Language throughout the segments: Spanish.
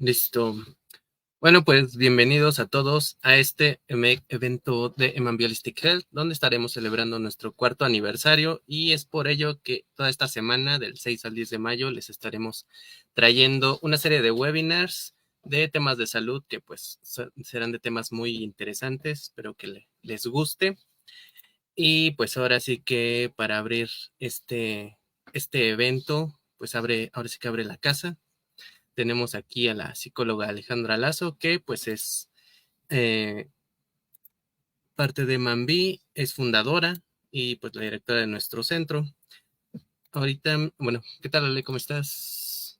Listo. Bueno, pues bienvenidos a todos a este evento de Embryalistic Health, donde estaremos celebrando nuestro cuarto aniversario, y es por ello que toda esta semana, del 6 al 10 de mayo, les estaremos trayendo una serie de webinars de temas de salud que pues serán de temas muy interesantes. Espero que les guste. Y pues ahora sí que para abrir este evento, pues ahora sí que abre la casa. Tenemos aquí a la psicóloga Alejandra Lazo, que pues es parte de Mambí, es fundadora y pues la directora de nuestro centro. Ahorita, bueno, ¿qué tal, Ale? ¿Cómo estás?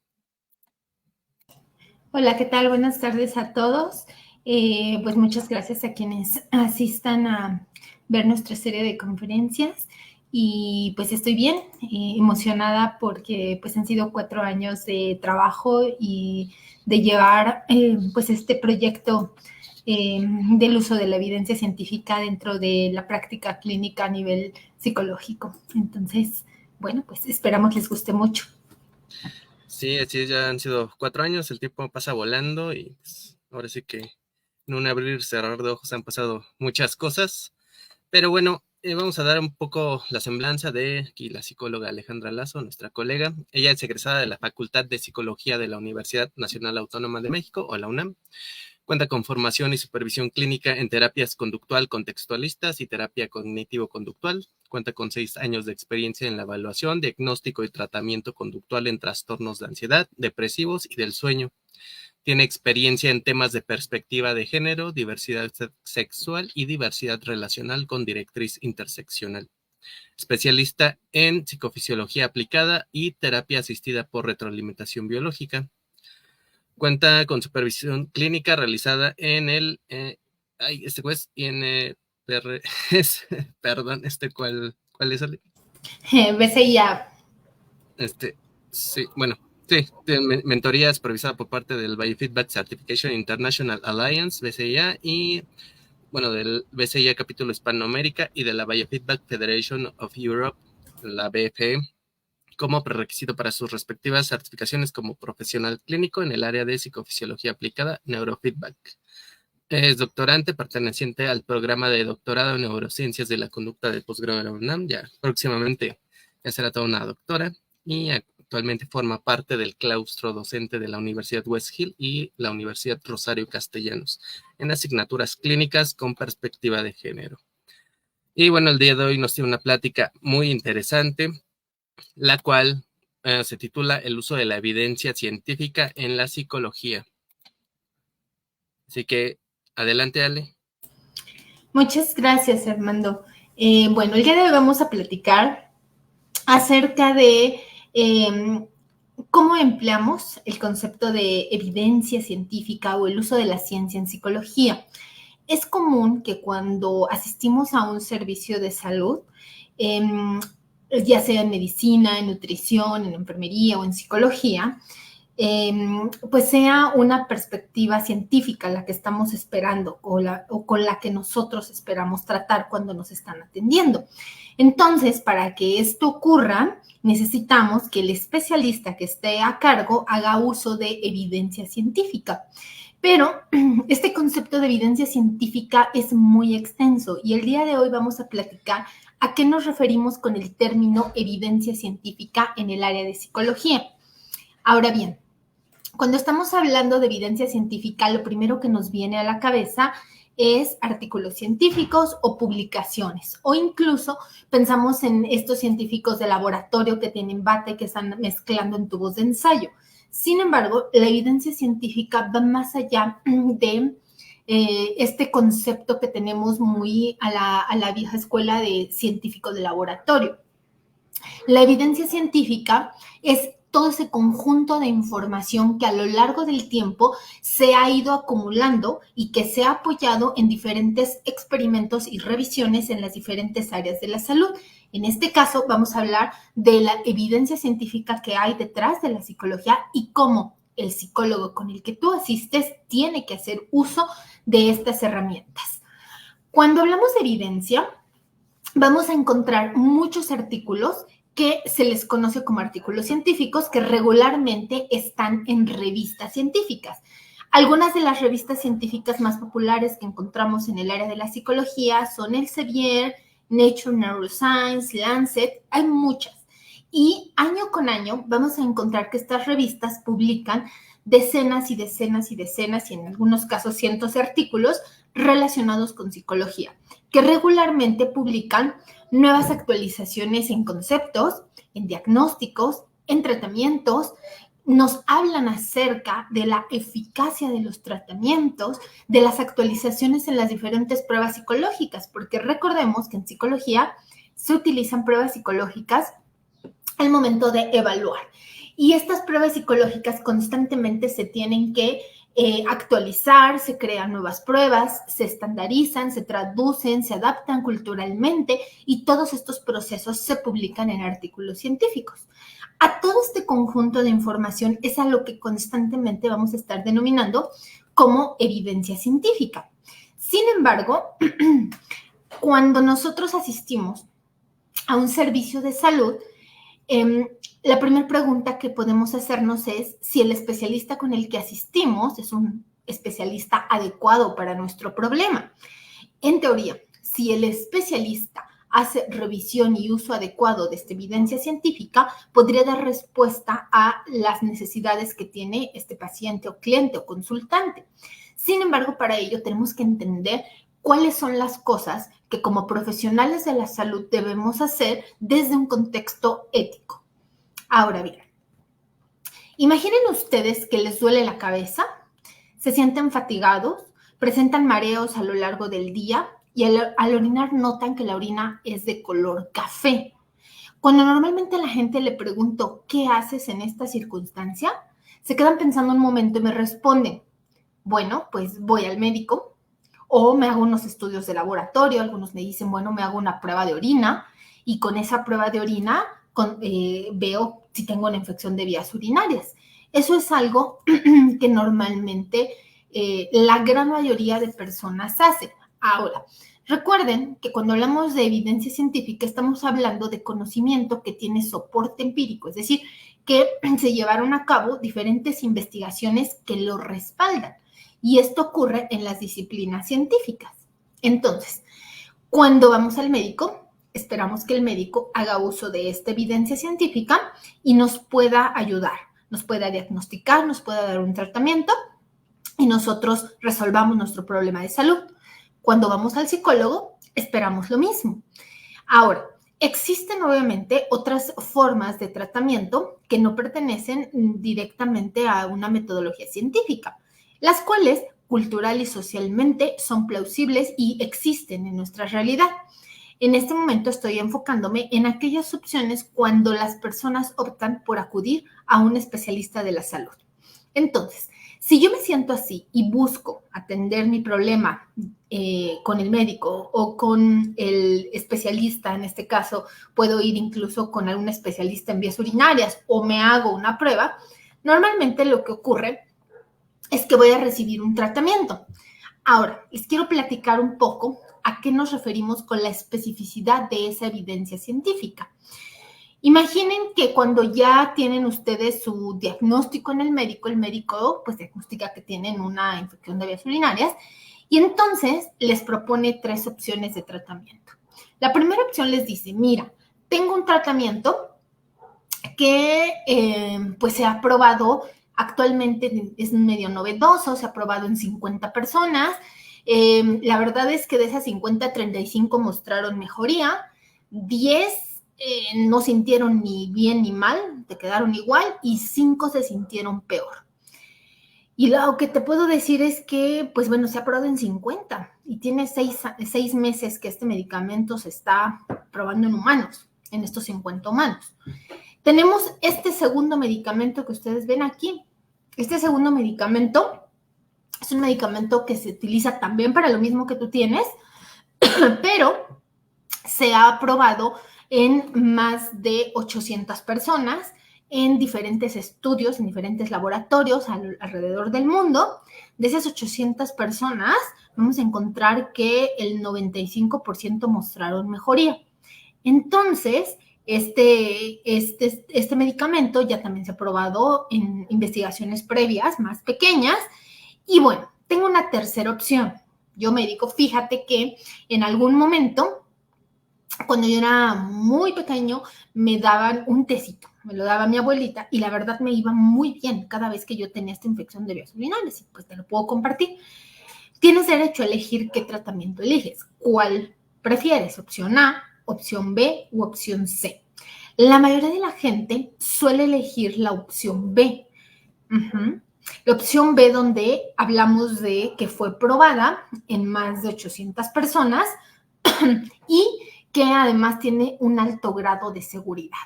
Hola, ¿qué tal? Buenas tardes a todos. Pues muchas gracias a quienes asistan a ver nuestra serie de conferencias. Y pues estoy bien, emocionada porque pues han sido 4 años de trabajo y de llevar pues este proyecto del uso de la evidencia científica dentro de la práctica clínica a nivel psicológico. Entonces, bueno, pues esperamos les guste mucho. Sí, así ya han sido 4 años, el tiempo pasa volando y pues, ahora sí que en un abrir y cerrar de ojos han pasado muchas cosas. Pero bueno, vamos a dar un poco la semblanza de aquí la psicóloga Alejandra Lazo, nuestra colega. Ella es egresada de la Facultad de Psicología de la Universidad Nacional Autónoma de México, o la UNAM. Cuenta con formación y supervisión clínica en terapias conductual-contextualistas y terapia cognitivo-conductual. Cuenta con 6 años de experiencia en la evaluación, diagnóstico y tratamiento conductual en trastornos de ansiedad, depresivos y del sueño. Tiene experiencia en temas de perspectiva de género, diversidad sexual y diversidad relacional con directriz interseccional. Especialista en psicofisiología aplicada y terapia asistida por retroalimentación biológica. Cuenta con supervisión clínica realizada en el perdón, ¿cuál es el? BCIA. Sí, bueno, sí, mentoría supervisada por parte del Biofeedback Certification International Alliance, BCIA, y bueno, del BCIA capítulo Hispanoamérica y de la Biofeedback Federation of Europe, la BFE, como prerequisito para sus respectivas certificaciones como profesional clínico en el área de psicofisiología aplicada, neurofeedback. Es doctorante perteneciente al programa de doctorado en neurociencias de la conducta de posgrado de la UNAM. Ya próximamente ya será toda una doctora, y actualmente forma parte del claustro docente de la Universidad West Hill y la Universidad Rosario Castellanos en asignaturas clínicas con perspectiva de género. Y bueno, el día de hoy nos tiene una plática muy interesante, la cual se titula El uso de la evidencia científica en la psicología. Así que, adelante, Ale. Muchas gracias, Armando. Bueno, el día de hoy vamos a platicar acerca de cómo empleamos el concepto de evidencia científica o el uso de la ciencia en psicología. Es común que cuando asistimos a un servicio de salud, ya sea en medicina, en nutrición, en enfermería o en psicología, pues sea una perspectiva científica la que estamos esperando o con la que nosotros esperamos tratar cuando nos están atendiendo. Entonces, para que esto ocurra, necesitamos que el especialista que esté a cargo haga uso de evidencia científica. Pero este concepto de evidencia científica es muy extenso y el día de hoy vamos a platicar a qué nos referimos con el término evidencia científica en el área de psicología. Ahora bien, cuando estamos hablando de evidencia científica, lo primero que nos viene a la cabeza es artículos científicos o publicaciones, o incluso pensamos en estos científicos de laboratorio que tienen bate, que están mezclando en tubos de ensayo. Sin embargo, la evidencia científica va más allá de este concepto que tenemos muy a la vieja escuela de científico de laboratorio. La evidencia científica es todo ese conjunto de información que a lo largo del tiempo se ha ido acumulando y que se ha apoyado en diferentes experimentos y revisiones en las diferentes áreas de la salud. En este caso, vamos a hablar de la evidencia científica que hay detrás de la psicología y cómo el psicólogo con el que tú asistes tiene que hacer uso de estas herramientas. Cuando hablamos de evidencia, vamos a encontrar muchos artículos que se les conoce como artículos científicos que regularmente están en revistas científicas. Algunas de las revistas científicas más populares que encontramos en el área de la psicología son Elsevier, Nature Neuroscience, Lancet, hay muchas. Y año con año vamos a encontrar que estas revistas publican decenas y decenas y decenas, y en algunos casos cientos de artículos relacionados con psicología, que regularmente publican nuevas actualizaciones en conceptos, en diagnósticos, en tratamientos, nos hablan acerca de la eficacia de los tratamientos, de las actualizaciones en las diferentes pruebas psicológicas, porque recordemos que en psicología se utilizan pruebas psicológicas al momento de evaluar. Y estas pruebas psicológicas constantemente se tienen que actualizar, se crean nuevas pruebas, se estandarizan, se traducen, se adaptan culturalmente y todos estos procesos se publican en artículos científicos. A todo este conjunto de información es a lo que constantemente vamos a estar denominando como evidencia científica. Sin embargo, cuando nosotros asistimos a un servicio de salud, la primera pregunta que podemos hacernos es si el especialista con el que asistimos es un especialista adecuado para nuestro problema. En teoría, si el especialista hace revisión y uso adecuado de esta evidencia científica, podría dar respuesta a las necesidades que tiene este paciente o cliente o consultante. Sin embargo, para ello tenemos que entender cuáles son las cosas que como profesionales de la salud debemos hacer desde un contexto ético. Ahora bien, imaginen ustedes que les duele la cabeza, se sienten fatigados, presentan mareos a lo largo del día y al orinar notan que la orina es de color café. Cuando normalmente a la gente le pregunto, ¿qué haces en esta circunstancia? Se quedan pensando un momento y me responden, bueno, pues voy al médico o me hago unos estudios de laboratorio. Algunos me dicen, bueno, me hago una prueba de orina y con esa prueba de orina veo si tengo una infección de vías urinarias. Eso es algo que normalmente la gran mayoría de personas hacen. Ahora, recuerden que cuando hablamos de evidencia científica estamos hablando de conocimiento que tiene soporte empírico, es decir, que se llevaron a cabo diferentes investigaciones que lo respaldan. Y esto ocurre en las disciplinas científicas. Entonces, cuando vamos al médico, esperamos que el médico haga uso de esta evidencia científica y nos pueda ayudar, nos pueda diagnosticar, nos pueda dar un tratamiento y nosotros resolvamos nuestro problema de salud. Cuando vamos al psicólogo, esperamos lo mismo. Ahora, existen obviamente otras formas de tratamiento que no pertenecen directamente a una metodología científica, las cuales cultural y socialmente son plausibles y existen en nuestra realidad. En este momento estoy enfocándome en aquellas opciones cuando las personas optan por acudir a un especialista de la salud. Entonces, si yo me siento así y busco atender mi problema con el médico o con el especialista, en este caso puedo ir incluso con algún especialista en vías urinarias o me hago una prueba, normalmente lo que ocurre es que voy a recibir un tratamiento. Ahora, les quiero platicar un poco a qué nos referimos con la especificidad de esa evidencia científica. Imaginen que cuando ya tienen ustedes su diagnóstico en el médico pues diagnostica que tienen una infección de vías urinarias y entonces les propone 3 opciones de tratamiento. La primera opción les dice, mira, tengo un tratamiento que pues se ha probado actualmente, es medio novedoso, se ha probado en 50 personas. La verdad es que de esas 50, 35 mostraron mejoría, 10 no sintieron ni bien ni mal, te quedaron igual y 5 se sintieron peor. Y lo que te puedo decir es que, pues bueno, se ha probado en 50 y tiene 6 meses que este medicamento se está probando en humanos, en estos 50 humanos. Tenemos este segundo medicamento que ustedes ven aquí. Este segundo medicamento es un medicamento que se utiliza también para lo mismo que tú tienes, pero se ha probado en más de 800 personas en diferentes estudios, en diferentes laboratorios alrededor del mundo. De esas 800 personas, vamos a encontrar que el 95% mostraron mejoría. Entonces, Este medicamento ya también se ha probado en investigaciones previas más pequeñas. Y bueno, tengo una tercera opción. Yo médico, fíjate que en algún momento, cuando yo era muy pequeño, me daban un tecito, me lo daba mi abuelita y la verdad me iba muy bien cada vez que yo tenía esta infección de vías urinarias y pues te lo puedo compartir. Tienes derecho a elegir qué tratamiento eliges, cuál prefieres, opción A, opción B u opción C. La mayoría de la gente suele elegir la opción B. La opción B, donde hablamos de que fue probada en más de 800 personas y que además tiene un alto grado de seguridad.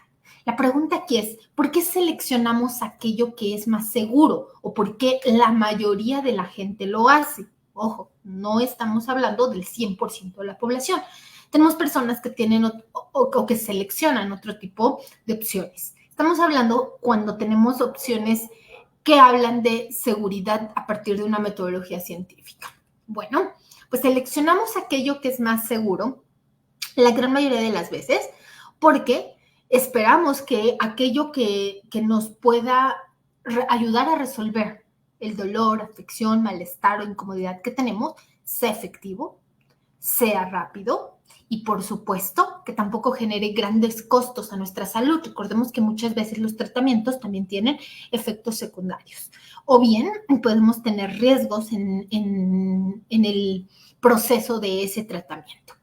La pregunta aquí es, ¿por qué seleccionamos aquello que es más seguro o por qué la mayoría de la gente lo hace? Ojo, no estamos hablando del 100% de la población. Tenemos personas que tienen o que seleccionan otro tipo de opciones. Estamos hablando cuando tenemos opciones que hablan de seguridad a partir de una metodología científica. Bueno, pues seleccionamos aquello que es más seguro la gran mayoría de las veces porque esperamos que aquello que nos pueda ayudar a resolver el dolor, afección, malestar o incomodidad que tenemos sea efectivo, sea rápido y por supuesto que tampoco genere grandes costos a nuestra salud. Recordemos que muchas veces los tratamientos también tienen efectos secundarios o bien podemos tener riesgos en el proceso de ese tratamiento.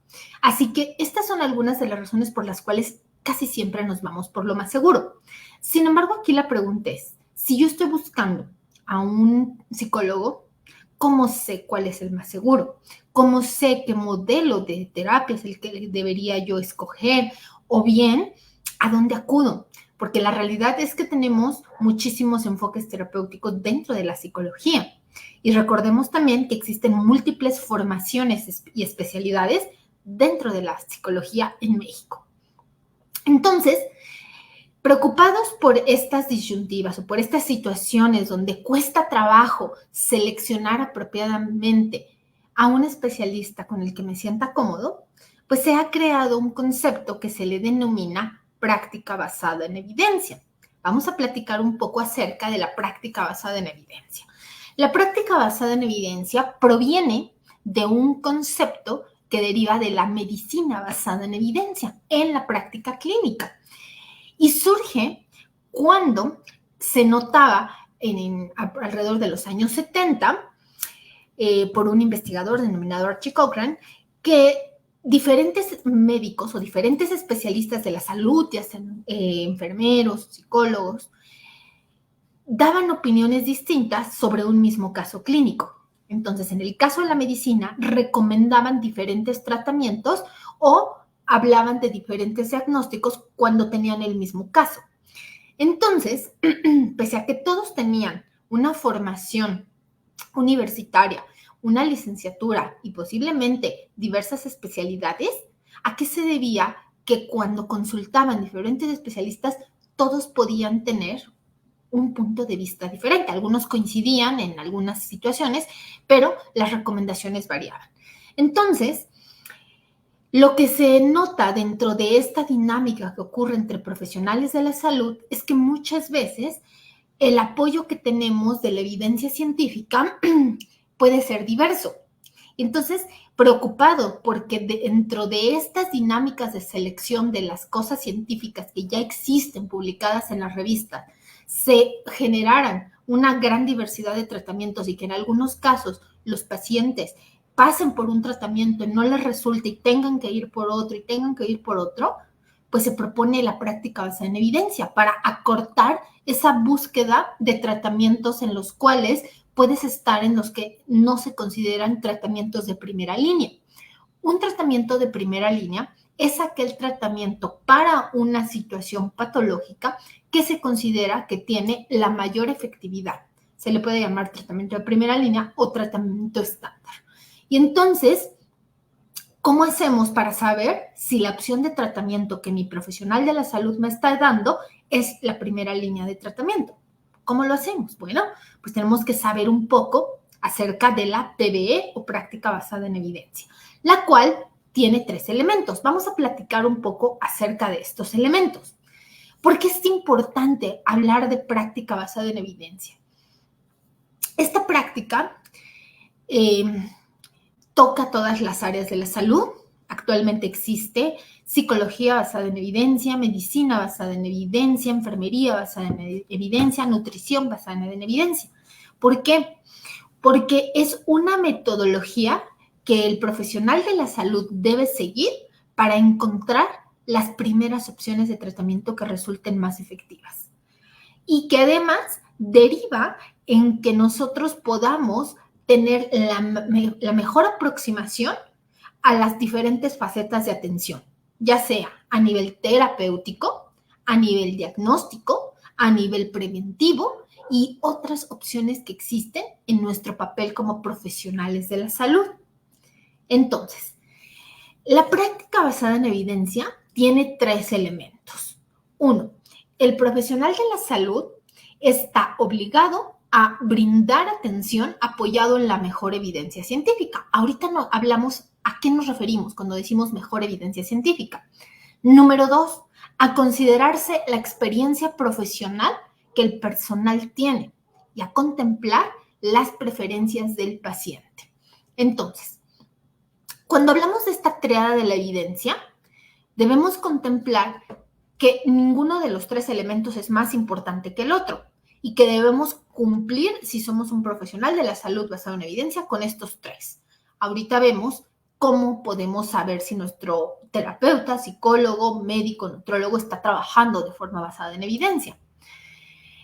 Así que estas son algunas de las razones por las cuales casi siempre nos vamos por lo más seguro. Sin embargo, aquí la pregunta es, si yo estoy buscando a un psicólogo, ¿cómo sé cuál es el más seguro? ¿Cómo sé qué modelo de terapia es el que debería yo escoger? O bien, ¿a dónde acudo? Porque la realidad es que tenemos muchísimos enfoques terapéuticos dentro de la psicología. Y recordemos también que existen múltiples formaciones y especialidades dentro de la psicología en México. Entonces, preocupados por estas disyuntivas o por estas situaciones donde cuesta trabajo seleccionar apropiadamente a un especialista con el que me sienta cómodo, pues se ha creado un concepto que se le denomina práctica basada en evidencia. Vamos a platicar un poco acerca de la práctica basada en evidencia. La práctica basada en evidencia proviene de un concepto que deriva de la medicina basada en evidencia en la práctica clínica. Y surge cuando se notaba alrededor de los años 70 por un investigador denominado Archie Cochrane que diferentes médicos o diferentes especialistas de la salud, ya sean enfermeros, psicólogos, daban opiniones distintas sobre un mismo caso clínico. Entonces, en el caso de la medicina, recomendaban diferentes tratamientos o hablaban de diferentes diagnósticos cuando tenían el mismo caso. Entonces, pese a que todos tenían una formación universitaria, una licenciatura y posiblemente diversas especialidades, ¿a qué se debía que cuando consultaban diferentes especialistas, todos podían tener un punto de vista diferente? Algunos coincidían en algunas situaciones, pero las recomendaciones variaban. Entonces, lo que se nota dentro de esta dinámica que ocurre entre profesionales de la salud es que muchas veces el apoyo que tenemos de la evidencia científica puede ser diverso. Entonces, preocupado porque dentro de estas dinámicas de selección de las cosas científicas que ya existen publicadas en las revistas, se generaran una gran diversidad de tratamientos y que en algunos casos los pacientes pasen por un tratamiento y no les resulte y tengan que ir por otro y tengan que ir por otro, pues se propone la práctica basada en evidencia para acortar esa búsqueda de tratamientos en los cuales puedes estar en los que no se consideran tratamientos de primera línea. Un tratamiento de primera línea es aquel tratamiento para una situación patológica que se considera que tiene la mayor efectividad. Se le puede llamar tratamiento de primera línea o tratamiento estándar. Y entonces, ¿cómo hacemos para saber si la opción de tratamiento que mi profesional de la salud me está dando es la primera línea de tratamiento? ¿Cómo lo hacemos? Bueno, pues tenemos que saber un poco acerca de la PBE o práctica basada en evidencia, la cual tiene 3 elementos. Vamos a platicar un poco acerca de estos elementos. ¿Por qué es importante hablar de práctica basada en evidencia? Esta práctica toca todas las áreas de la salud. Actualmente existe psicología basada en evidencia, medicina basada en evidencia, enfermería basada en evidencia, nutrición basada en evidencia. ¿Por qué? Porque es una metodología que el profesional de la salud debe seguir para encontrar las primeras opciones de tratamiento que resulten más efectivas. Y que además deriva en que nosotros podamos tener la mejor aproximación a las diferentes facetas de atención, ya sea a nivel terapéutico, a nivel diagnóstico, a nivel preventivo y otras opciones que existen en nuestro papel como profesionales de la salud. Entonces, la práctica basada en evidencia tiene 3 elementos. 1, el profesional de la salud está obligado a brindar atención apoyado en la mejor evidencia científica. Ahorita no hablamos a qué nos referimos cuando decimos mejor evidencia científica. Número 2, a considerarse la experiencia profesional que el personal tiene y a contemplar las preferencias del paciente. Entonces, cuando hablamos de esta triada de la evidencia, debemos contemplar que ninguno de los 3 elementos es más importante que el otro y que debemos cumplir, si somos un profesional de la salud basado en evidencia, con estos 3. Ahorita vemos cómo podemos saber si nuestro terapeuta, psicólogo, médico, nutrólogo está trabajando de forma basada en evidencia.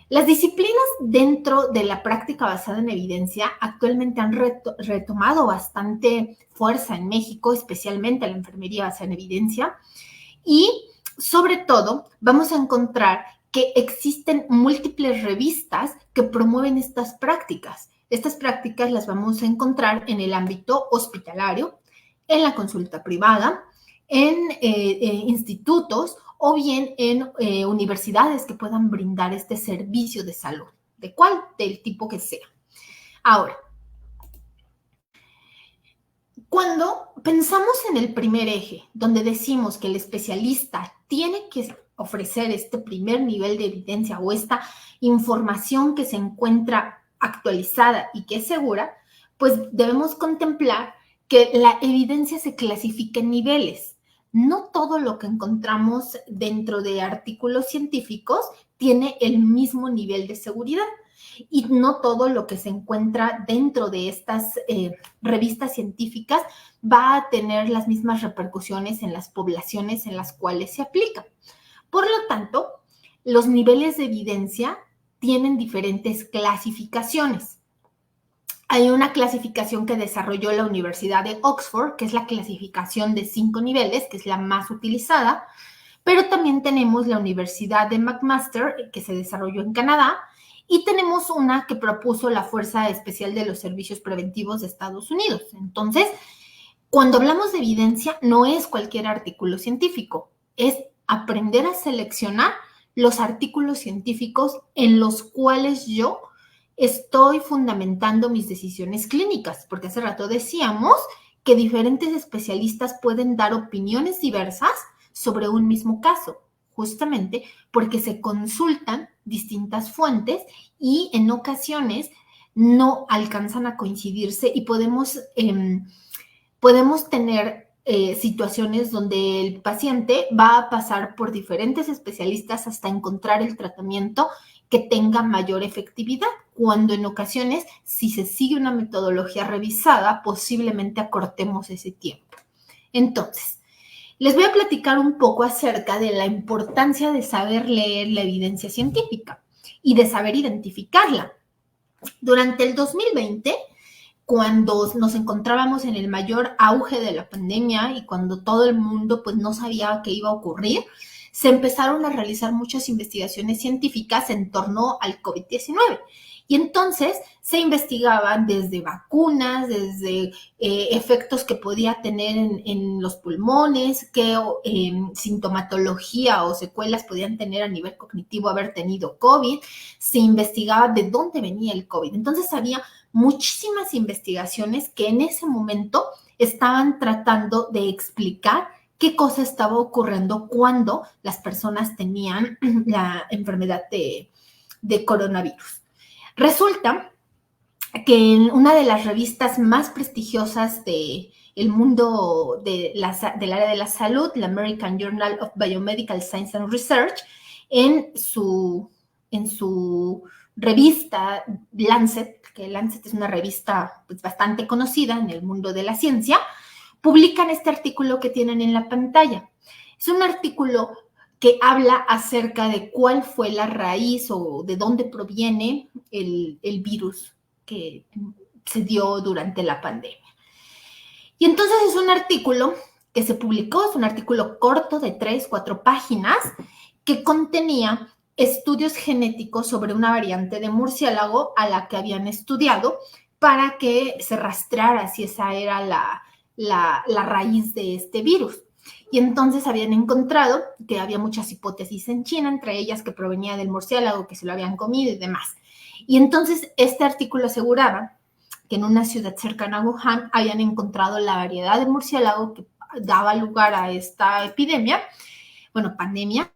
Las disciplinas dentro de la práctica basada en evidencia actualmente han retomado bastante fuerza en México, especialmente la enfermería basada en evidencia, y sobre todo vamos a encontrar que existen múltiples revistas que promueven estas prácticas. Estas prácticas las vamos a encontrar en el ámbito hospitalario, en la consulta privada, en institutos o bien en universidades que puedan brindar este servicio de salud, de cuál, del tipo que sea. Ahora, cuando pensamos en el primer eje, donde decimos que el especialista tiene que ofrecer este primer nivel de evidencia o esta información que se encuentra actualizada y que es segura, pues debemos contemplar que la evidencia se clasifica en niveles. No todo lo que encontramos dentro de artículos científicos tiene el mismo nivel de seguridad y no todo lo que se encuentra dentro de estas revistas científicas va a tener las mismas repercusiones en las poblaciones en las cuales se aplica. Por lo tanto, los niveles de evidencia tienen diferentes clasificaciones. Hay una clasificación que desarrolló la Universidad de Oxford, que es la clasificación de 5 niveles, que es la más utilizada, pero también tenemos la Universidad de McMaster, que se desarrolló en Canadá, y tenemos una que propuso la Fuerza Especial de los Servicios Preventivos de Estados Unidos. Entonces, cuando hablamos de evidencia, no es cualquier artículo científico, es aprender a seleccionar los artículos científicos en los cuales yo estoy fundamentando mis decisiones clínicas, porque hace rato decíamos que diferentes especialistas pueden dar opiniones diversas sobre un mismo caso, justamente porque se consultan distintas fuentes y en ocasiones no alcanzan a coincidirse y podemos tener situaciones donde el paciente va a pasar por diferentes especialistas hasta encontrar el tratamiento que tenga mayor efectividad, cuando en ocasiones, si se sigue una metodología revisada, posiblemente acortemos ese tiempo. Entonces, les voy a platicar un poco acerca de la importancia de saber leer la evidencia científica y de saber identificarla. Durante el 2020, cuando nos encontrábamos en el mayor auge de la pandemia y cuando todo el mundo pues no sabía qué iba a ocurrir, se empezaron a realizar muchas investigaciones científicas en torno al COVID-19. Y entonces se investigaban desde vacunas, desde efectos que podía tener en los pulmones, qué sintomatología o secuelas podían tener a nivel cognitivo haber tenido COVID. Se investigaba de dónde venía el COVID. Entonces había muchísimas investigaciones que en ese momento estaban tratando de explicar qué cosa estaba ocurriendo cuando las personas tenían la enfermedad de coronavirus. Resulta que en una de las revistas más prestigiosas del mundo del área de la salud, la American Journal of Biomedical Science and Research, en su revista Lancet, que Lancet es una revista pues, bastante conocida en el mundo de la ciencia, publican este artículo que tienen en la pantalla. Es un artículo que habla acerca de cuál fue la raíz o de dónde proviene el virus que se dio durante la pandemia. Y entonces es un artículo que se publicó, es un artículo corto de 3, 4 páginas que contenía estudios genéticos sobre una variante de murciélago a la que habían estudiado para que se rastreara si esa era la raíz de este virus. Y entonces habían encontrado que había muchas hipótesis en China, entre ellas que provenía del murciélago, que se lo habían comido y demás. Y entonces este artículo aseguraba que en una ciudad cercana a Wuhan habían encontrado la variedad de murciélago que daba lugar a esta epidemia, bueno, pandemia.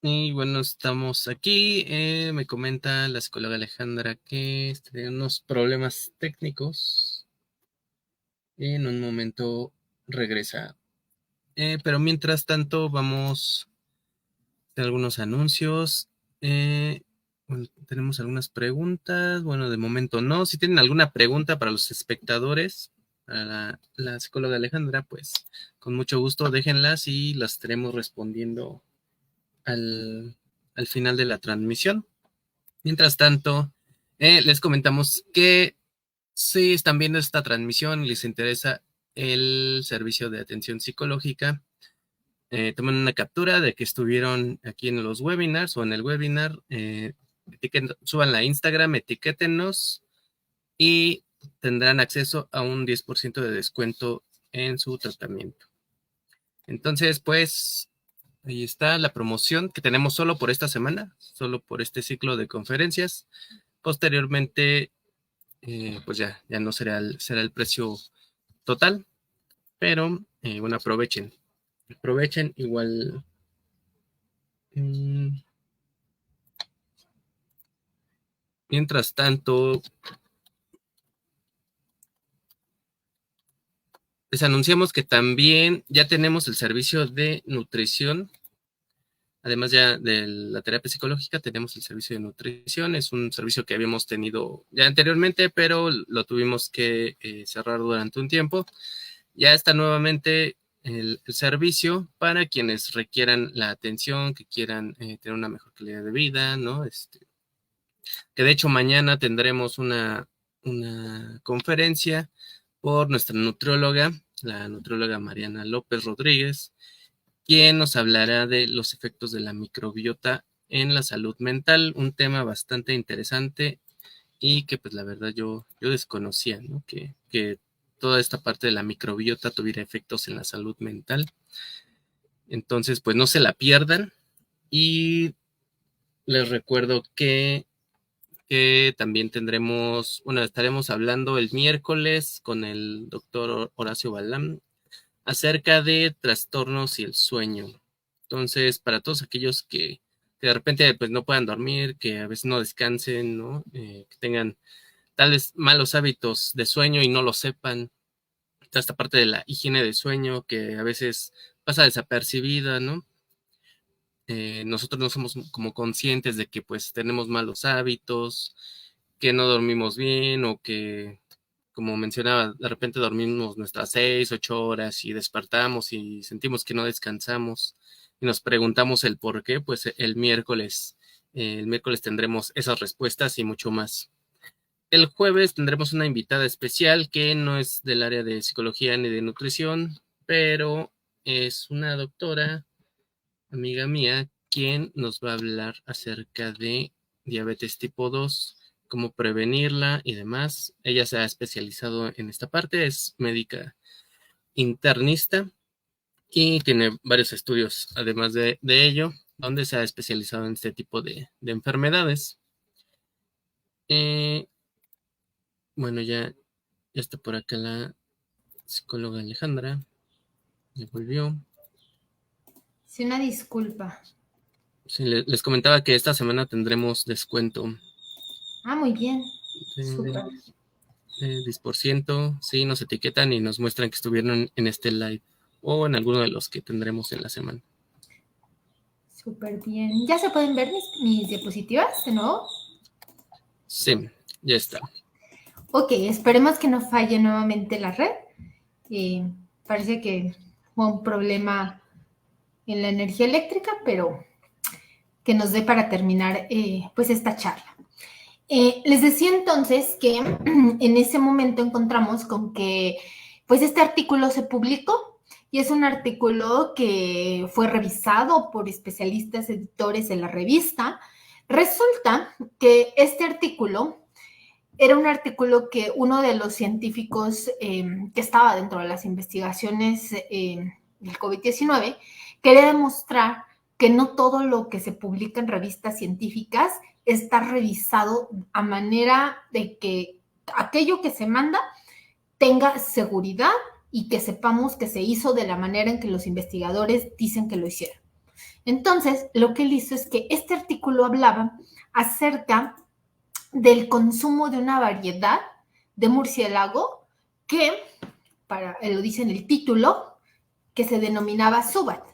Y bueno, estamos aquí. Me comenta la psicóloga Alejandra que tiene unos problemas técnicos. En un momento regresa. Pero mientras tanto, vamos a algunos anuncios. Bueno, tenemos algunas preguntas. Bueno, de momento no. Si tienen alguna pregunta para los espectadores, para la psicóloga Alejandra, pues con mucho gusto déjenlas y las estaremos respondiendo al, al final de la transmisión. Mientras tanto, les comentamos que si están viendo esta transmisión y les interesa el servicio de atención psicológica, tomen una captura de que estuvieron aquí en los webinars o en el webinar, suban a Instagram, etiquétenos y tendrán acceso a un 10% de descuento en su tratamiento. Entonces, pues, ahí está la promoción que tenemos solo por esta semana, solo por este ciclo de conferencias. Posteriormente, pues ya no será el precio total, pero bueno, aprovechen igual. Mientras tanto, les anunciamos que también ya tenemos el servicio de nutrición. Además ya de la terapia psicológica, tenemos el servicio de nutrición. Es un servicio que habíamos tenido ya anteriormente, pero lo tuvimos que cerrar durante un tiempo. Ya está nuevamente el servicio para quienes requieran la atención, que quieran tener una mejor calidad de vida, ¿no? Que de hecho mañana tendremos una conferencia por nuestra nutrióloga, la nutrióloga Mariana López Rodríguez, quien nos hablará de los efectos de la microbiota en la salud mental, un tema bastante interesante y que pues la verdad yo desconocía, ¿no? Que toda esta parte de la microbiota tuviera efectos en la salud mental. Entonces, pues no se la pierdan y les recuerdo que también estaremos hablando el miércoles con el doctor Horacio Balam acerca de trastornos y el sueño. Entonces, para todos aquellos que de repente pues no puedan dormir, que a veces no descansen, ¿no? Que tengan tal vez malos hábitos de sueño y no lo sepan, toda esta parte de la higiene de sueño que a veces pasa desapercibida, ¿no? nosotros no somos como conscientes de que pues tenemos malos hábitos, que no dormimos bien o que, como mencionaba, de repente dormimos nuestras 6, 8 horas y despertamos y sentimos que no descansamos y nos preguntamos el por qué, pues el miércoles tendremos esas respuestas y mucho más. El jueves tendremos una invitada especial que no es del área de psicología ni de nutrición, pero es una doctora, amiga mía, quien nos va a hablar acerca de diabetes tipo 2, cómo prevenirla y demás. Ella se ha especializado en esta parte, es médica internista y tiene varios estudios, además de ello, donde se ha especializado en este tipo de enfermedades. Bueno, ya está por acá la psicóloga Alejandra, ya volvió. Sí, una disculpa. Sí, les comentaba que esta semana tendremos descuento Ah, muy bien. de, Súper. de 10%, sí, nos etiquetan y nos muestran que estuvieron en este live o en alguno de los que tendremos en la semana. Súper bien. ¿Ya se pueden ver mis diapositivas de nuevo? Sí, ya está. Ok, esperemos que no falle nuevamente la red. Parece que fue un problema en la energía eléctrica, pero que nos dé para terminar pues esta charla. Les decía entonces que en ese momento encontramos con que pues este artículo se publicó y es un artículo que fue revisado por especialistas editores de la revista. Resulta que este artículo era un artículo que uno de los científicos que estaba dentro de las investigaciones del COVID-19 quería demostrar que no todo lo que se publica en revistas científicas está revisado a manera de que aquello que se manda tenga seguridad y que sepamos que se hizo de la manera en que los investigadores dicen que lo hicieron. Entonces, lo que él hizo es que este artículo hablaba acerca del consumo de una variedad de murciélago que, lo dice en el título, que se denominaba Subat.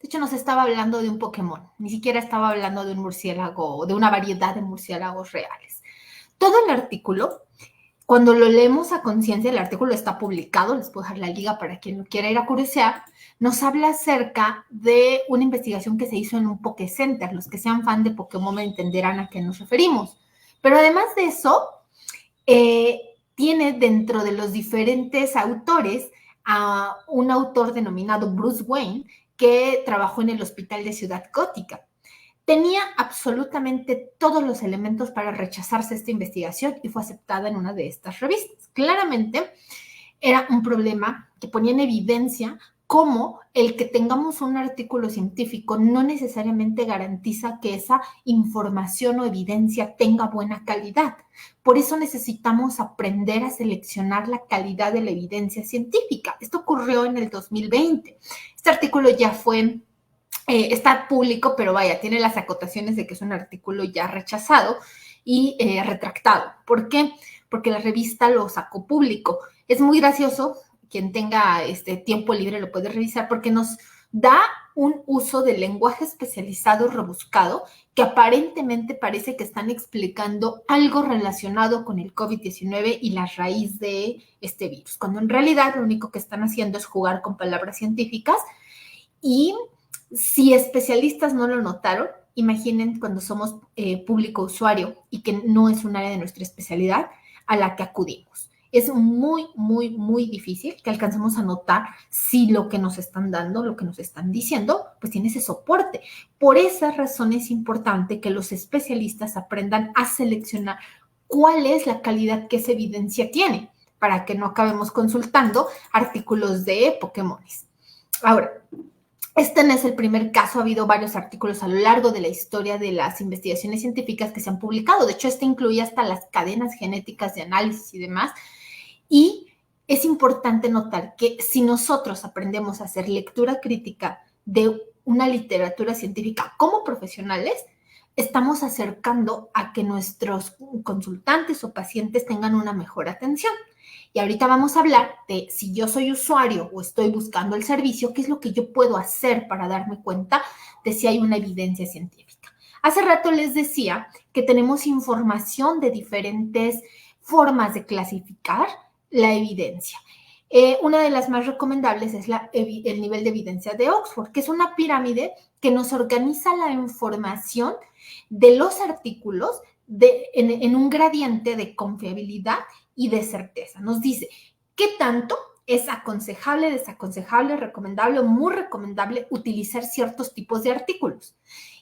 De hecho, no se estaba hablando de un Pokémon, ni siquiera estaba hablando de un murciélago, de una variedad de murciélagos reales. Todo el artículo, cuando lo leemos a conciencia, el artículo está publicado, les puedo dejar la liga para quien lo quiera ir a curiosear, nos habla acerca de una investigación que se hizo en un Pokécenter. Los que sean fan de Pokémon me entenderán a qué nos referimos. Pero además de eso, tiene dentro de los diferentes autores a un autor denominado Bruce Wayne, que trabajó en el Hospital de Ciudad Gótica. Tenía absolutamente todos los elementos para rechazarse esta investigación y fue aceptada en una de estas revistas. Claramente era un problema que ponía en evidencia cómo el que tengamos un artículo científico no necesariamente garantiza que esa información o evidencia tenga buena calidad. Por eso necesitamos aprender a seleccionar la calidad de la evidencia científica. Esto ocurrió en el 2020. Este artículo ya fue está público, pero vaya, tiene las acotaciones de que es un artículo ya rechazado y retractado. ¿Por qué? Porque la revista lo sacó público. Es muy gracioso, quien tenga tiempo libre lo puede revisar, porque nos da un uso de lenguaje especializado rebuscado que aparentemente parece que están explicando algo relacionado con el COVID-19 y la raíz de este virus, cuando en realidad lo único que están haciendo es jugar con palabras científicas. Y si especialistas no lo notaron, imaginen cuando somos público usuario y que no es un área de nuestra especialidad a la que acudimos. Es muy, muy, muy difícil que alcancemos a notar si lo que nos están dando, lo que nos están diciendo, pues tiene ese soporte. Por esa razón es importante que los especialistas aprendan a seleccionar cuál es la calidad que esa evidencia tiene, para que no acabemos consultando artículos de Pokémones. Ahora, este no es el primer caso, ha habido varios artículos a lo largo de la historia de las investigaciones científicas que se han publicado. De hecho, este incluye hasta las cadenas genéticas de análisis y demás. Y es importante notar que si nosotros aprendemos a hacer lectura crítica de una literatura científica como profesionales, estamos acercando a que nuestros consultantes o pacientes tengan una mejor atención. Y ahorita vamos a hablar de si yo soy usuario o estoy buscando el servicio, qué es lo que yo puedo hacer para darme cuenta de si hay una evidencia científica. Hace rato les decía que tenemos información de diferentes formas de clasificar la evidencia. Una de las más recomendables es el nivel de evidencia de Oxford, que es una pirámide que nos organiza la información de los artículos en un gradiente de confiabilidad y de certeza. Nos dice qué tanto es aconsejable, desaconsejable, recomendable o muy recomendable utilizar ciertos tipos de artículos.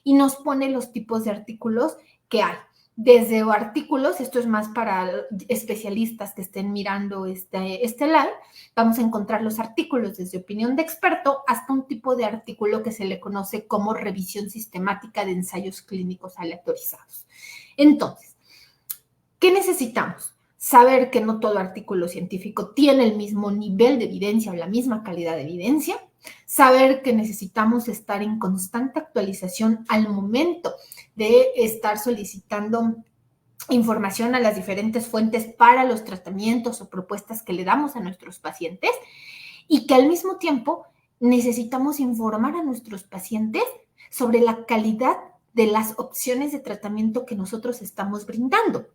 Y nos pone los tipos de artículos que hay. Desde artículos, esto es más para especialistas que estén mirando este live, vamos a encontrar los artículos desde opinión de experto hasta un tipo de artículo que se le conoce como revisión sistemática de ensayos clínicos aleatorizados. Entonces, ¿qué necesitamos? Saber que no todo artículo científico tiene el mismo nivel de evidencia o la misma calidad de evidencia. Saber que necesitamos estar en constante actualización al momento de estar solicitando información a las diferentes fuentes para los tratamientos o propuestas que le damos a nuestros pacientes y que al mismo tiempo necesitamos informar a nuestros pacientes sobre la calidad de las opciones de tratamiento que nosotros estamos brindando.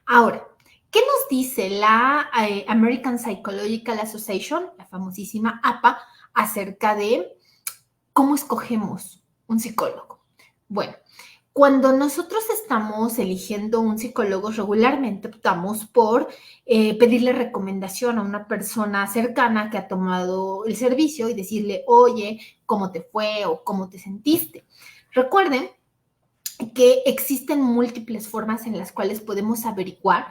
Ahora, ¿qué nos dice la American Psychological Association, la famosísima APA, acerca de cómo escogemos un psicólogo? Bueno, cuando nosotros estamos eligiendo un psicólogo, regularmente optamos por pedirle recomendación a una persona cercana que ha tomado el servicio y decirle, oye, ¿cómo te fue o cómo te sentiste? Recuerden que existen múltiples formas en las cuales podemos averiguar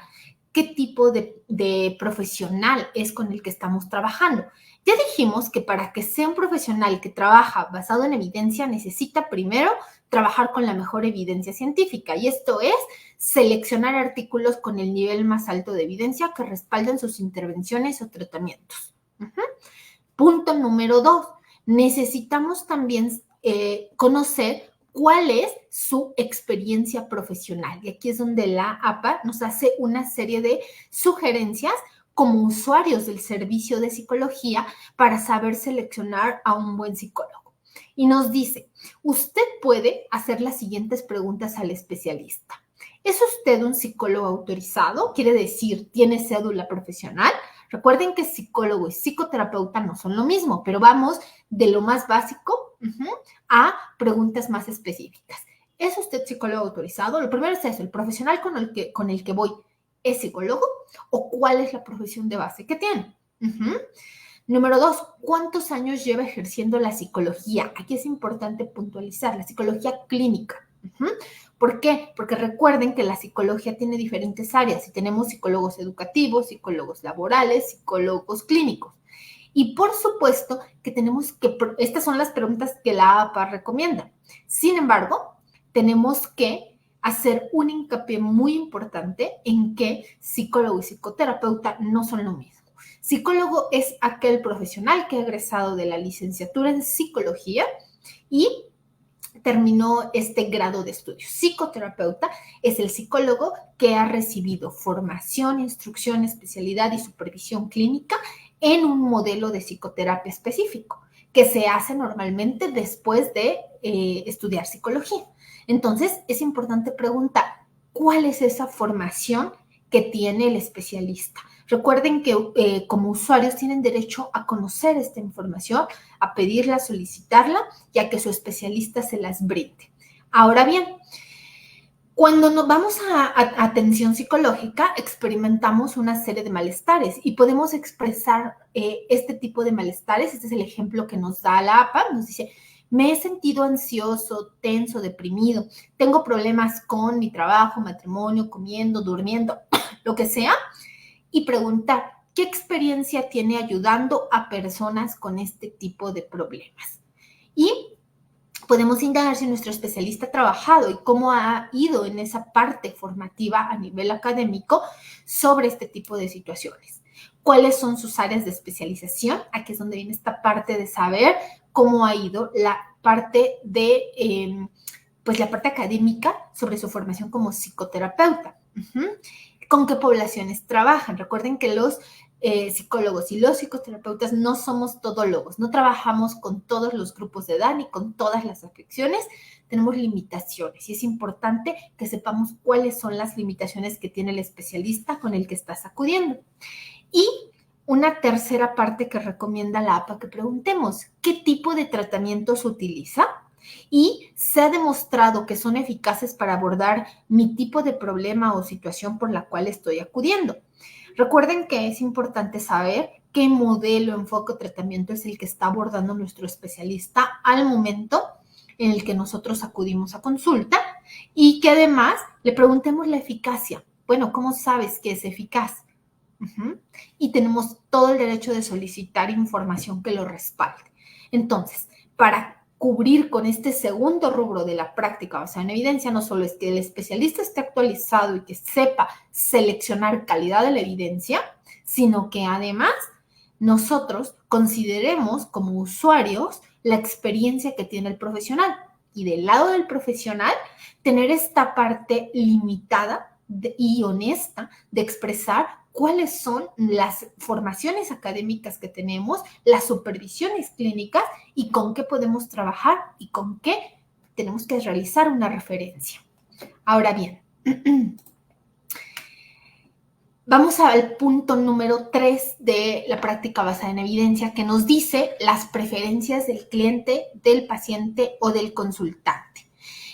qué tipo de profesional es con el que estamos trabajando. Ya dijimos que para que sea un profesional que trabaja basado en evidencia, necesita primero trabajar con la mejor evidencia científica, y esto es seleccionar artículos con el nivel más alto de evidencia que respalden sus intervenciones o tratamientos. Punto número 2. Necesitamos también conocer cuál es su experiencia profesional. Y aquí es donde la APA nos hace una serie de sugerencias como usuarios del servicio de psicología para saber seleccionar a un buen psicólogo. Y nos dice, usted puede hacer las siguientes preguntas al especialista. ¿Es usted un psicólogo autorizado? Quiere decir, ¿tiene cédula profesional? Recuerden que psicólogo y psicoterapeuta no son lo mismo, pero vamos de lo más básico a preguntas más específicas. ¿Es usted psicólogo autorizado? Lo primero es eso, el profesional con el que voy, ¿es psicólogo? ¿O cuál es la profesión de base que tiene? Número 2, ¿cuántos años lleva ejerciendo la psicología? Aquí es importante puntualizar, la psicología clínica. ¿Por qué? Porque recuerden que la psicología tiene diferentes áreas y tenemos psicólogos educativos, psicólogos laborales, psicólogos clínicos. Y por supuesto que tenemos que, estas son las preguntas que la APA recomienda. Sin embargo, tenemos que hacer un hincapié muy importante en que psicólogo y psicoterapeuta no son lo mismo. Psicólogo es aquel profesional que ha egresado de la licenciatura en psicología y terminó este grado de estudios. Psicoterapeuta es el psicólogo que ha recibido formación, instrucción, especialidad y supervisión clínica en un modelo de psicoterapia específico, que se hace normalmente después de estudiar psicología. Entonces, es importante preguntar, ¿cuál es esa formación que tiene el especialista? Recuerden que como usuarios tienen derecho a conocer esta información, a pedirla, a solicitarla y a que su especialista se las brinde. Ahora bien, cuando nos vamos a atención psicológica, experimentamos una serie de malestares y podemos expresar este tipo de malestares. Este es el ejemplo que nos da la APA. Nos dice, me he sentido ansioso, tenso, deprimido, tengo problemas con mi trabajo, matrimonio, comiendo, durmiendo, lo que sea. Y preguntar, ¿qué experiencia tiene ayudando a personas con este tipo de problemas? Y podemos indagar si nuestro especialista ha trabajado y cómo ha ido en esa parte formativa a nivel académico sobre este tipo de situaciones. ¿Cuáles son sus áreas de especialización? Aquí es donde viene esta parte de saber cómo ha ido la parte de, pues la parte académica sobre su formación como psicoterapeuta. ¿Con qué poblaciones trabajan? Recuerden que los psicólogos y los psicoterapeutas no somos todólogos, no trabajamos con todos los grupos de edad ni con todas las afecciones, tenemos limitaciones y es importante que sepamos cuáles son las limitaciones que tiene el especialista con el que estás acudiendo. Y una tercera parte que recomienda la APA que preguntemos, ¿qué tipo de tratamiento se utiliza? Y se ha demostrado que son eficaces para abordar mi tipo de problema o situación por la cual estoy acudiendo. Recuerden que es importante saber qué modelo, enfoque o tratamiento es el que está abordando nuestro especialista al momento en el que nosotros acudimos a consulta y que además le preguntemos la eficacia. Bueno, ¿cómo sabes que es eficaz? Y tenemos todo el derecho de solicitar información que lo respalde. Entonces, para cubrir con este segundo rubro de la práctica basada en evidencia, no solo es que el especialista esté actualizado y que sepa seleccionar calidad de la evidencia, sino que además nosotros consideremos como usuarios la experiencia que tiene el profesional. Y del lado del profesional, tener esta parte limitada y honesta de expresar cuáles son las formaciones académicas que tenemos, las supervisiones clínicas y con qué podemos trabajar y con qué tenemos que realizar una referencia. Ahora bien, vamos al punto número 3 de la práctica basada en evidencia que nos dice las preferencias del cliente, del paciente o del consultante.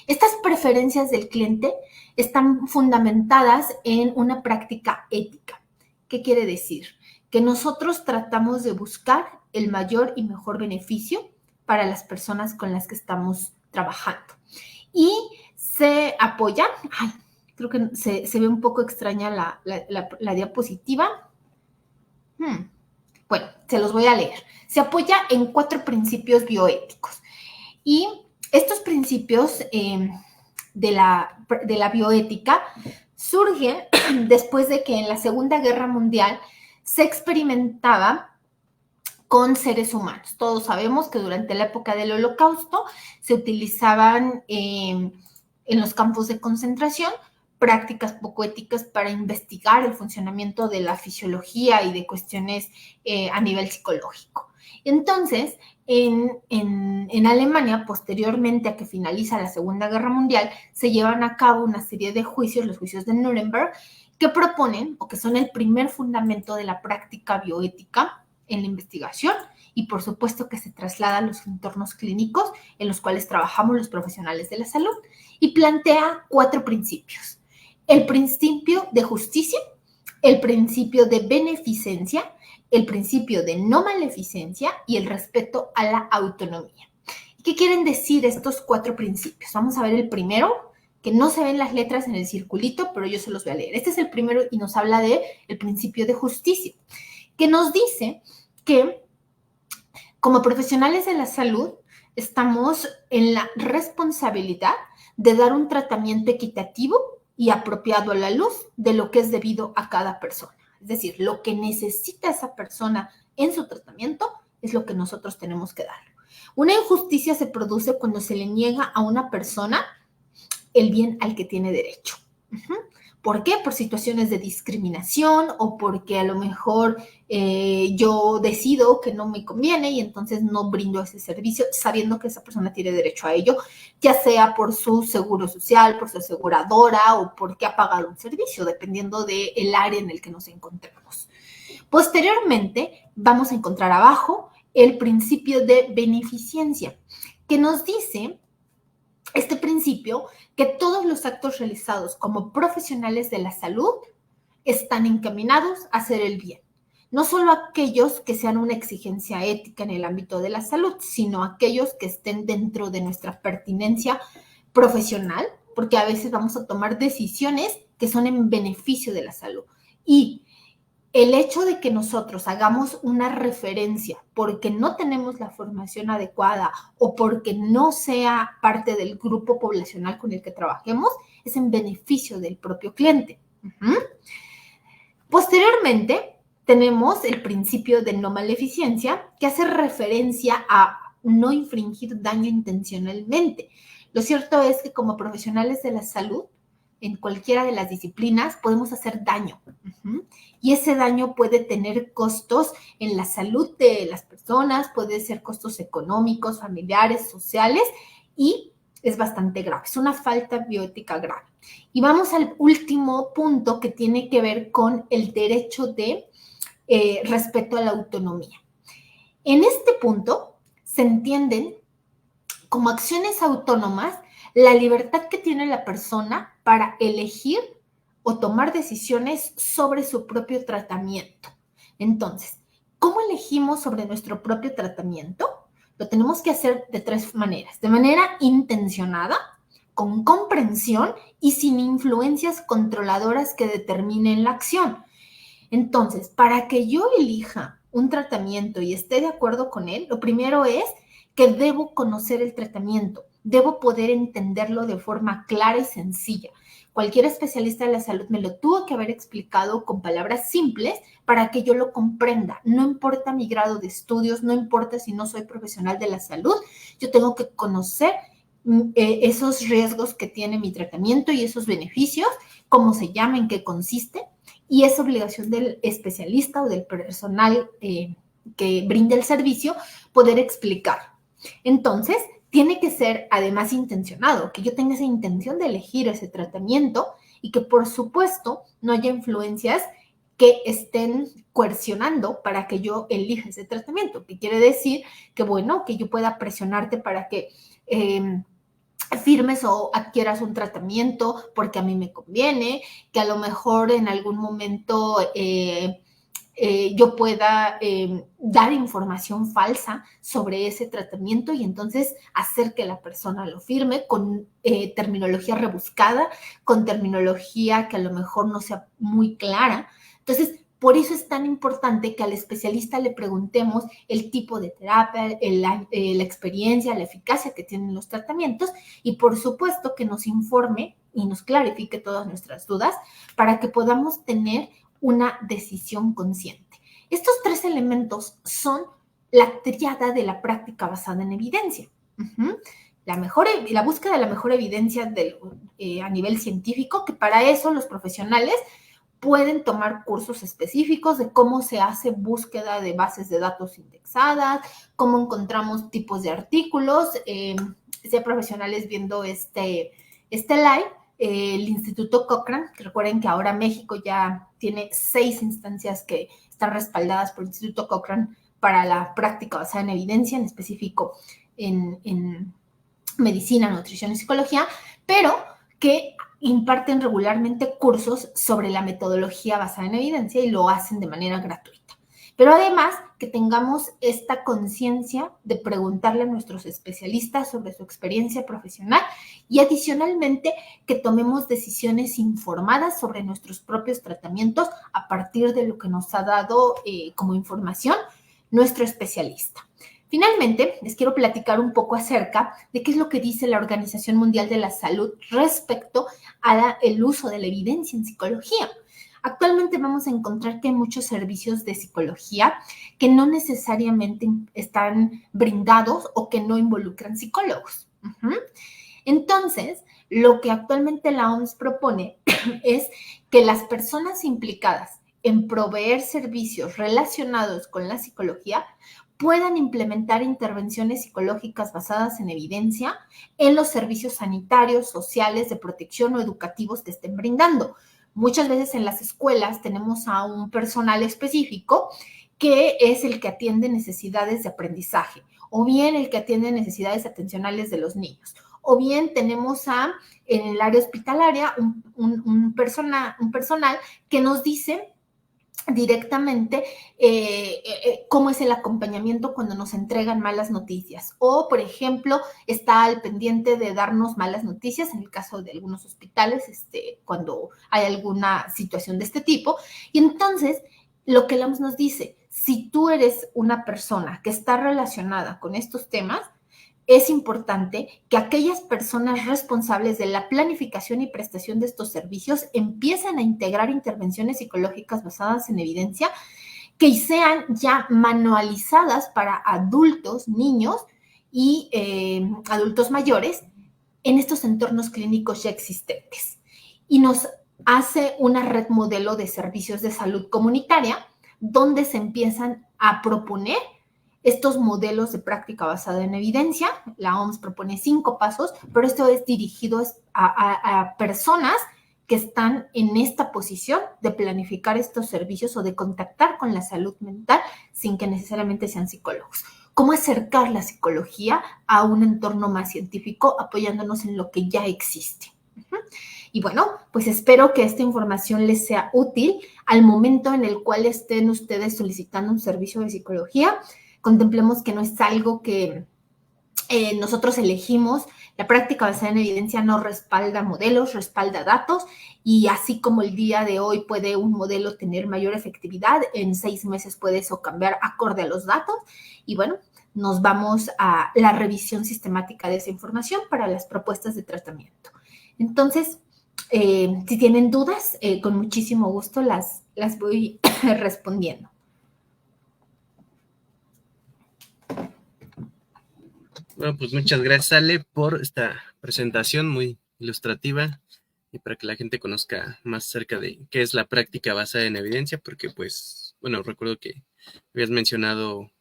Estas preferencias del cliente están fundamentadas en una práctica ética. ¿Qué quiere decir? Que nosotros tratamos de buscar el mayor y mejor beneficio para las personas con las que estamos trabajando. Y se apoya, creo que se ve un poco extraña la diapositiva. Bueno, se los voy a leer. Se apoya en 4 principios bioéticos. Y estos principios de la bioética surgen después de que en la Segunda Guerra Mundial se experimentaba con seres humanos. Todos sabemos que durante la época del Holocausto se utilizaban en los campos de concentración prácticas poco éticas para investigar el funcionamiento de la fisiología y de cuestiones a nivel psicológico. Entonces, en Alemania, posteriormente a que finaliza la Segunda Guerra Mundial, se llevan a cabo una serie de juicios, los juicios de Nuremberg, que proponen o que son el primer fundamento de la práctica bioética en la investigación y por supuesto que se traslada a los entornos clínicos en los cuales trabajamos los profesionales de la salud y plantea 4 principios. El principio de justicia, el principio de beneficencia, el principio de no maleficencia y el respeto a la autonomía. ¿Qué quieren decir estos 4 principios? Vamos a ver el primero, que no se ven las letras en el circulito, pero yo se los voy a leer. Este es el primero y nos habla del principio de justicia, que nos dice que como profesionales de la salud estamos en la responsabilidad de dar un tratamiento equitativo y apropiado a la luz de lo que es debido a cada persona. Es decir, lo que necesita esa persona en su tratamiento es lo que nosotros tenemos que dar. Una injusticia se produce cuando se le niega a una persona el bien al que tiene derecho. ¿Por qué? Por situaciones de discriminación o porque a lo mejor yo decido que no me conviene y entonces no brindo ese servicio sabiendo que esa persona tiene derecho a ello, ya sea por su seguro social, por su aseguradora o porque ha pagado un servicio, dependiendo del área en el que nos encontremos. Posteriormente, vamos a encontrar abajo el principio de beneficencia, que nos dice este principio que todos los actos realizados como profesionales de la salud están encaminados a hacer el bien. No solo aquellos que sean una exigencia ética en el ámbito de la salud, sino aquellos que estén dentro de nuestra pertinencia profesional, porque a veces vamos a tomar decisiones que son en beneficio de la salud. Y el hecho de que nosotros hagamos una referencia porque no tenemos la formación adecuada o porque no sea parte del grupo poblacional con el que trabajemos es en beneficio del propio cliente. Posteriormente, tenemos el principio de no maleficencia que hace referencia a no infringir daño intencionalmente. Lo cierto es que como profesionales de la salud en cualquiera de las disciplinas, podemos hacer daño. Y ese daño puede tener costos en la salud de las personas, puede ser costos económicos, familiares, sociales, y es bastante grave. Es una falta bioética grave. Y vamos al último punto, que tiene que ver con el derecho de respeto a la autonomía. En este punto se entienden como acciones autónomas la libertad que tiene la persona para elegir o tomar decisiones sobre su propio tratamiento. Entonces, ¿cómo elegimos sobre nuestro propio tratamiento? Lo tenemos que hacer de 3 maneras. De manera intencionada, con comprensión y sin influencias controladoras que determinen la acción. Entonces, para que yo elija un tratamiento y esté de acuerdo con él, lo primero es que debo conocer el tratamiento, debo poder entenderlo de forma clara y sencilla. Cualquier especialista de la salud me lo tuvo que haber explicado con palabras simples para que yo lo comprenda. No importa mi grado de estudios, no importa si no soy profesional de la salud, yo tengo que conocer esos riesgos que tiene mi tratamiento y esos beneficios, cómo se llama, en qué consiste, y es obligación del especialista o del personal que brinde el servicio poder explicar. Entonces, tiene que ser además intencionado, que yo tenga esa intención de elegir ese tratamiento y que, por supuesto, no haya influencias que estén coercionando para que yo elija ese tratamiento, que quiere decir que, bueno, que yo pueda presionarte para que firmes o adquieras un tratamiento porque a mí me conviene, que a lo mejor en algún momento yo pueda dar información falsa sobre ese tratamiento y entonces hacer que la persona lo firme con terminología rebuscada, con terminología que a lo mejor no sea muy clara. Entonces, por eso es tan importante que al especialista le preguntemos el tipo de terapia, la experiencia, la eficacia que tienen los tratamientos y, por supuesto, que nos informe y nos clarifique todas nuestras dudas para que podamos tener una decisión consciente. Estos 3 elementos son la tríada de la práctica basada en evidencia. La búsqueda de la mejor evidencia a nivel científico, que para eso los profesionales pueden tomar cursos específicos de cómo se hace búsqueda de bases de datos indexadas, cómo encontramos tipos de artículos. Si hay profesionales viendo este live, el Instituto Cochrane, que recuerden que ahora México ya tiene 6 instancias que están respaldadas por el Instituto Cochrane para la práctica basada en evidencia, en específico en medicina, nutrición y psicología, pero que imparten regularmente cursos sobre la metodología basada en evidencia y lo hacen de manera gratuita. Pero además que tengamos esta conciencia de preguntarle a nuestros especialistas sobre su experiencia profesional y adicionalmente que tomemos decisiones informadas sobre nuestros propios tratamientos a partir de lo que nos ha dado como información nuestro especialista. Finalmente, les quiero platicar un poco acerca de qué es lo que dice la Organización Mundial de la Salud respecto al uso de la evidencia en psicología. Actualmente vamos a encontrar que hay muchos servicios de psicología que no necesariamente están brindados o que no involucran psicólogos. Entonces, lo que actualmente la OMS propone es que las personas implicadas en proveer servicios relacionados con la psicología puedan implementar intervenciones psicológicas basadas en evidencia en los servicios sanitarios, sociales, de protección o educativos que estén brindando. Muchas veces en las escuelas tenemos a un personal específico que es el que atiende necesidades de aprendizaje, o bien el que atiende necesidades atencionales de los niños, o bien tenemos en el área hospitalaria un personal que nos dice directamente cómo es el acompañamiento cuando nos entregan malas noticias o, por ejemplo, está al pendiente de darnos malas noticias en el caso de algunos hospitales cuando hay alguna situación de este tipo. Y entonces, lo que la OMS nos dice, si tú eres una persona que está relacionada con estos temas, es importante que aquellas personas responsables de la planificación y prestación de estos servicios empiecen a integrar intervenciones psicológicas basadas en evidencia que sean ya manualizadas para adultos, niños y adultos mayores en estos entornos clínicos ya existentes. y nos hace una red modelo de servicios de salud comunitaria donde se empiezan a proponer estos modelos de práctica basada en evidencia. La OMS propone 5 pasos, pero esto es dirigido a personas que están en esta posición de planificar estos servicios o de contactar con la salud mental sin que necesariamente sean psicólogos. ¿Cómo acercar la psicología a un entorno más científico apoyándonos en lo que ya existe? Y bueno, pues espero que esta información les sea útil al momento en el cual estén ustedes solicitando un servicio de psicología. Contemplemos que no es algo que nosotros elegimos. La práctica basada en evidencia no respalda modelos, respalda datos, y así como el día de hoy puede un modelo tener mayor efectividad, en 6 meses puede eso cambiar acorde a los datos. Y bueno, nos vamos a la revisión sistemática de esa información para las propuestas de tratamiento. Entonces, si tienen dudas, con muchísimo gusto las voy respondiendo. Bueno, pues muchas gracias, Ale, por esta presentación muy ilustrativa y para que la gente conozca más acerca de qué es la práctica basada en evidencia, porque pues, bueno, recuerdo que habías mencionado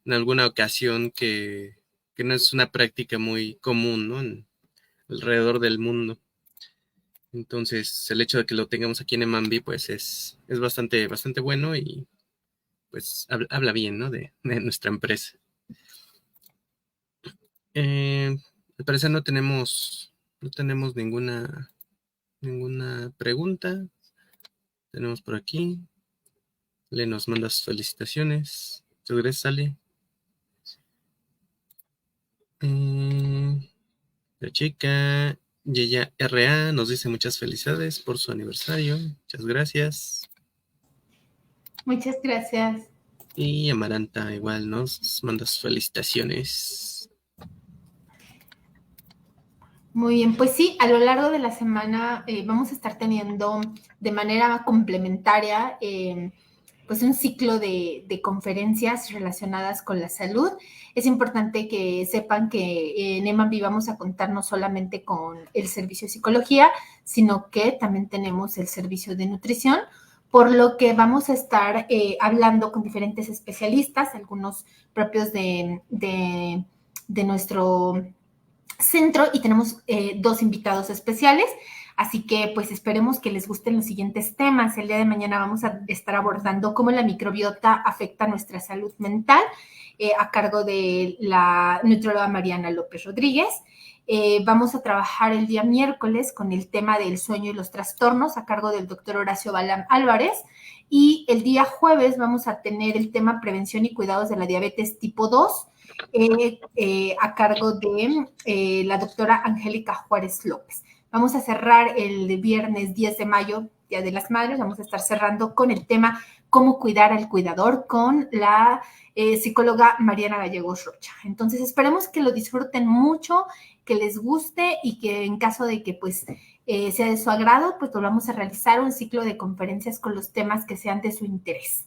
en alguna ocasión que no es una práctica muy común, ¿no? Alrededor del mundo. Entonces, el hecho de que lo tengamos aquí en Emambi, pues es bastante bueno y pues habla bien, ¿no? De nuestra empresa. Al parecer no tenemos ninguna pregunta. Tenemos por aquí. Le nos manda sus felicitaciones. Muchas gracias, Ale. La chica Yeya RA nos dice muchas felicidades por su aniversario. Muchas gracias. Muchas gracias. Y Amaranta igual nos manda sus felicitaciones. Muy bien, pues sí, a lo largo de la semana vamos a estar teniendo de manera complementaria pues un ciclo de conferencias relacionadas con la salud. Es importante que sepan que en Emambi vamos a contar no solamente con el servicio de psicología, sino que también tenemos el servicio de nutrición, por lo que vamos a estar hablando con diferentes especialistas, algunos propios de nuestro centro, y tenemos 2 invitados especiales. Así que pues esperemos que les gusten los siguientes temas. El día de mañana vamos a estar abordando cómo la microbiota afecta nuestra salud mental, a cargo de la nutrióloga Mariana López Rodríguez. Vamos a trabajar el día miércoles con el tema del sueño y los trastornos, a cargo del doctor Horacio Balam Álvarez. Y el día jueves vamos a tener el tema prevención y cuidados de la diabetes tipo 2, a cargo de la doctora Angélica Juárez López. Vamos a cerrar el viernes 10 de mayo, Día de las Madres. Vamos a estar cerrando con el tema cómo cuidar al cuidador con la psicóloga Mariana Gallegos Rocha. Entonces esperemos que lo disfruten mucho, que les guste, y que en caso de que pues sea de su agrado, pues volvamos a realizar un ciclo de conferencias con los temas que sean de su interés.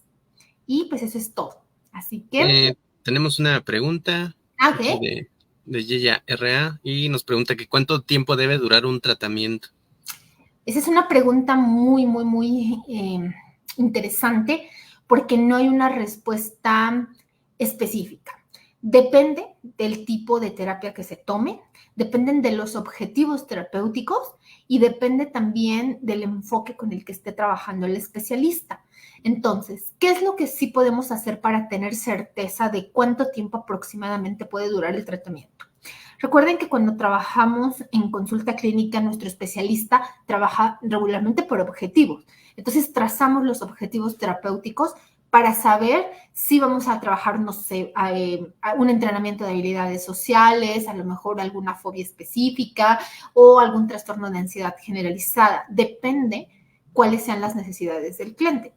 Y pues eso es todo. Así que tenemos una pregunta de Yeya RA y nos pregunta que cuánto tiempo debe durar un tratamiento. Esa es una pregunta muy interesante, porque no hay una respuesta específica. Depende del tipo de terapia que se tome, dependen de los objetivos terapéuticos y depende también del enfoque con el que esté trabajando el especialista. Entonces, ¿qué es lo que sí podemos hacer para tener certeza de cuánto tiempo aproximadamente puede durar el tratamiento? Recuerden que cuando trabajamos en consulta clínica, nuestro especialista trabaja regularmente por objetivos. Entonces, trazamos los objetivos terapéuticos para saber si vamos a trabajar, no sé, un entrenamiento de habilidades sociales, a lo mejor alguna fobia específica o algún trastorno de ansiedad generalizada. Depende cuáles sean las necesidades del cliente.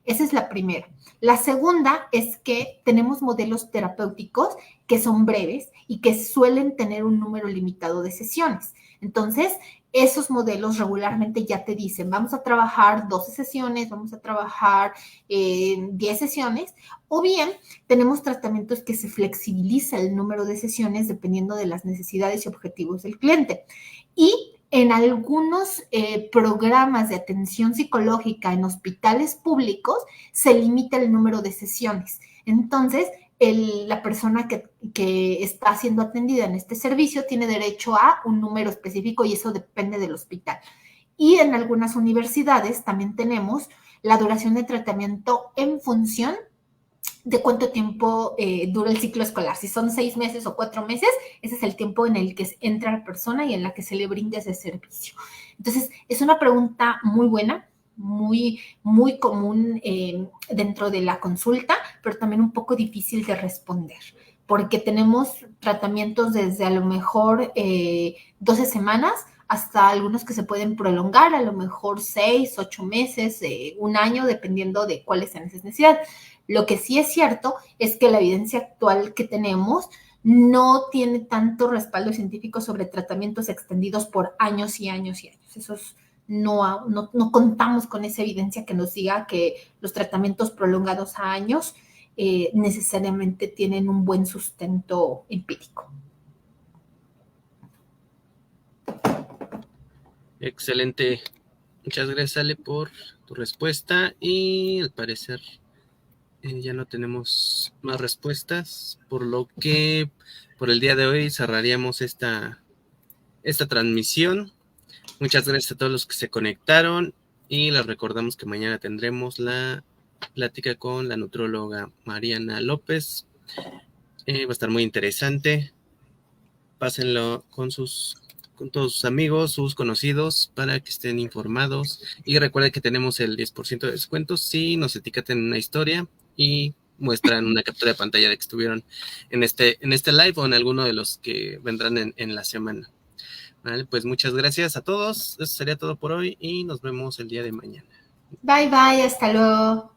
Esa es la primera. La segunda es que tenemos modelos terapéuticos que son breves y que suelen tener un número limitado de sesiones. Entonces, esos modelos regularmente ya te dicen, vamos a trabajar 12 sesiones, vamos a trabajar 10 sesiones, o bien tenemos tratamientos que se flexibiliza el número de sesiones dependiendo de las necesidades y objetivos del cliente. Y en algunos programas de atención psicológica en hospitales públicos se limita el número de sesiones. Entonces, la persona que está siendo atendida en este servicio tiene derecho a un número específico y eso depende del hospital. Y en algunas universidades también tenemos la duración de tratamiento en función de cuánto tiempo dura el ciclo escolar. Si son 6 meses o 4 meses, ese es el tiempo en el que entra la persona y en la que se le brinda ese servicio. Entonces, es una pregunta muy buena, muy, muy común dentro de la consulta, pero también un poco difícil de responder, porque tenemos tratamientos desde a lo mejor 12 semanas hasta algunos que se pueden prolongar, a lo mejor 6, 8 meses, un año, dependiendo de cuáles sean esas necesidades. Lo que sí es cierto es que la evidencia actual que tenemos no tiene tanto respaldo científico sobre tratamientos extendidos por años y años y años. No contamos con esa evidencia que nos diga que los tratamientos prolongados a años necesariamente tienen un buen sustento empírico. Excelente. Muchas gracias, Ale, por tu respuesta. Y al parecer ya no tenemos más respuestas, por lo que por el día de hoy cerraríamos esta transmisión. Muchas gracias a todos los que se conectaron y les recordamos que mañana tendremos la plática con la nutróloga Mariana López. Va a estar muy interesante. Pásenlo con todos sus amigos, sus conocidos, para que estén informados. Y recuerden que tenemos el 10% de descuento si nos etiquetan en una historia y muestran una captura de pantalla de que estuvieron en este live o en alguno de los que vendrán en la semana. Vale, pues muchas gracias a todos. Eso sería todo por hoy y nos vemos el día de mañana. Bye, bye, hasta luego.